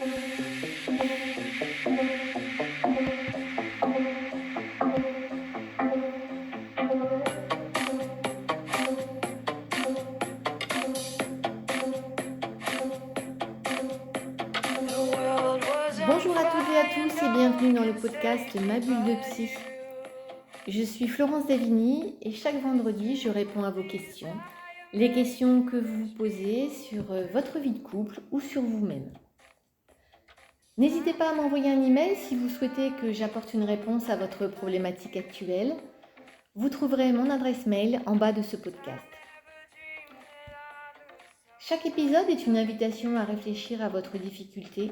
Bonjour à toutes et à tous et bienvenue dans le podcast Ma Bulle de Psy. Je suis Florence Davigny et chaque vendredi je réponds à vos questions, les questions que vous vous posez sur votre vie de couple ou sur vous-même. N'hésitez pas à m'envoyer un email si vous souhaitez que j'apporte une réponse à votre problématique actuelle. Vous trouverez mon adresse mail en bas de ce podcast. Chaque épisode est une invitation à réfléchir à votre difficulté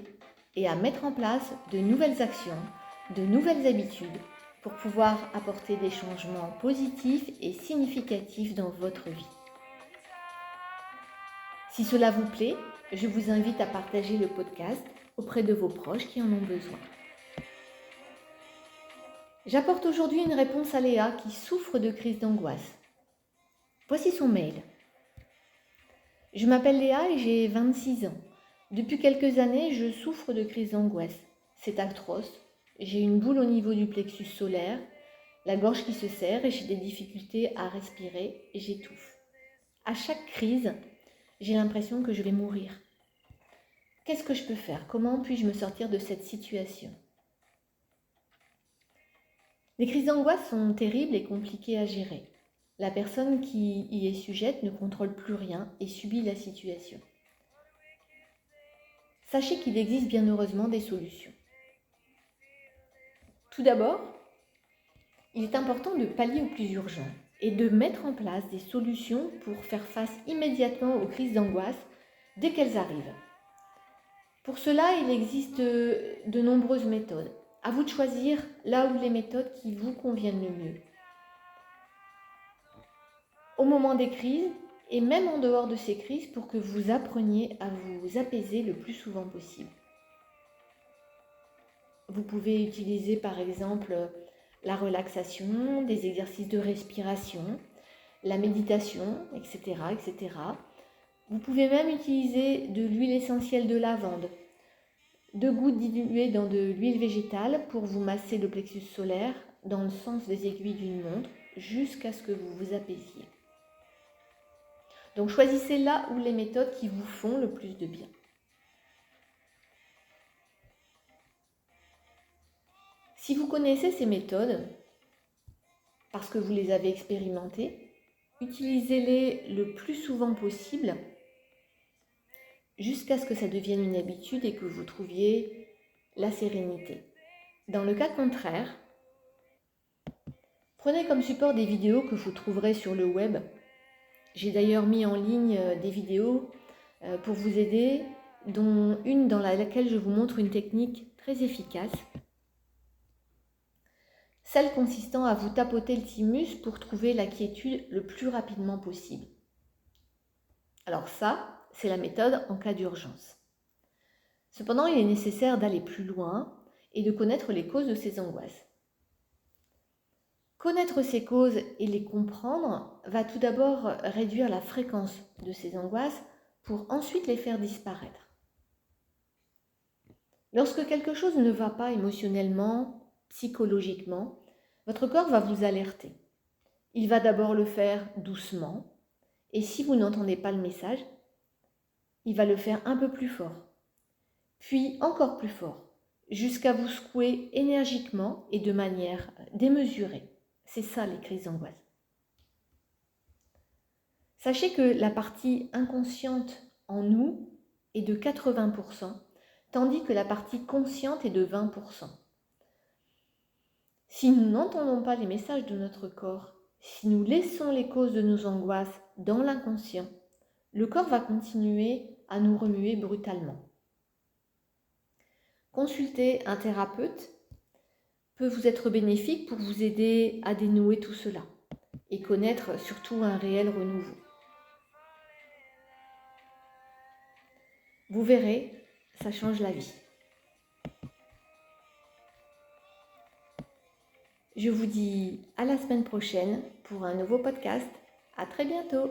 et à mettre en place de nouvelles actions, de nouvelles habitudes pour pouvoir apporter des changements positifs et significatifs dans votre vie. Si cela vous plaît, je vous invite à partager le podcast auprès de vos proches qui en ont besoin. J'apporte aujourd'hui une réponse à Léa qui souffre de crise d'angoisse. Voici son mail. Je m'appelle Léa et j'ai 26 ans. Depuis quelques années, je souffre de crise d'angoisse. C'est atroce. J'ai une boule au niveau du plexus solaire, la gorge qui se serre et j'ai des difficultés à respirer et j'étouffe. À chaque crise, j'ai l'impression que je vais mourir. Qu'est-ce que je peux faire? Comment puis-je me sortir de cette situation? Les crises d'angoisse sont terribles et compliquées à gérer. La personne qui y est sujette ne contrôle plus rien et subit la situation. Sachez qu'il existe bien heureusement des solutions. Tout d'abord, il est important de pallier au plus urgent et de mettre en place des solutions pour faire face immédiatement aux crises d'angoisse dès qu'elles arrivent. Pour cela, il existe de nombreuses méthodes. À vous de choisir là où les méthodes qui vous conviennent le mieux. Au moment des crises, et même en dehors de ces crises, pour que vous appreniez à vous apaiser le plus souvent possible. Vous pouvez utiliser par exemple la relaxation, des exercices de respiration, la méditation, etc., etc. Vous pouvez même utiliser de l'huile essentielle de lavande, 2 gouttes diluées dans de l'huile végétale pour vous masser le plexus solaire dans le sens des aiguilles d'une montre jusqu'à ce que vous vous apaisiez. Donc choisissez là où les méthodes qui vous font le plus de bien. Si vous connaissez ces méthodes, parce que vous les avez expérimentées, utilisez-les le plus souvent possible jusqu'à ce que ça devienne une habitude et que vous trouviez la sérénité. Dans le cas contraire, prenez comme support des vidéos que vous trouverez sur le web. J'ai d'ailleurs mis en ligne des vidéos pour vous aider, dont une dans laquelle je vous montre une technique très efficace, celle consistant à vous tapoter le thymus pour trouver la quiétude le plus rapidement possible. Alors ça, c'est la méthode en cas d'urgence. Cependant, il est nécessaire d'aller plus loin et de connaître les causes de ces angoisses. Connaître ces causes et les comprendre va tout d'abord réduire la fréquence de ces angoisses pour ensuite les faire disparaître. Lorsque quelque chose ne va pas émotionnellement, psychologiquement, votre corps va vous alerter. Il va d'abord le faire doucement et si vous n'entendez pas le message, il va le faire un peu plus fort, puis encore plus fort, jusqu'à vous secouer énergiquement et de manière démesurée. C'est ça les crises d'angoisse. Sachez que la partie inconsciente en nous est de 80%, tandis que la partie consciente est de 20%. Si nous n'entendons pas les messages de notre corps, si nous laissons les causes de nos angoisses dans l'inconscient, le corps va continuer à nous remuer brutalement. Consulter un thérapeute peut vous être bénéfique pour vous aider à dénouer tout cela et connaître surtout un réel renouveau. Vous verrez, ça change la vie. Je vous dis à la semaine prochaine pour un nouveau podcast. À très bientôt.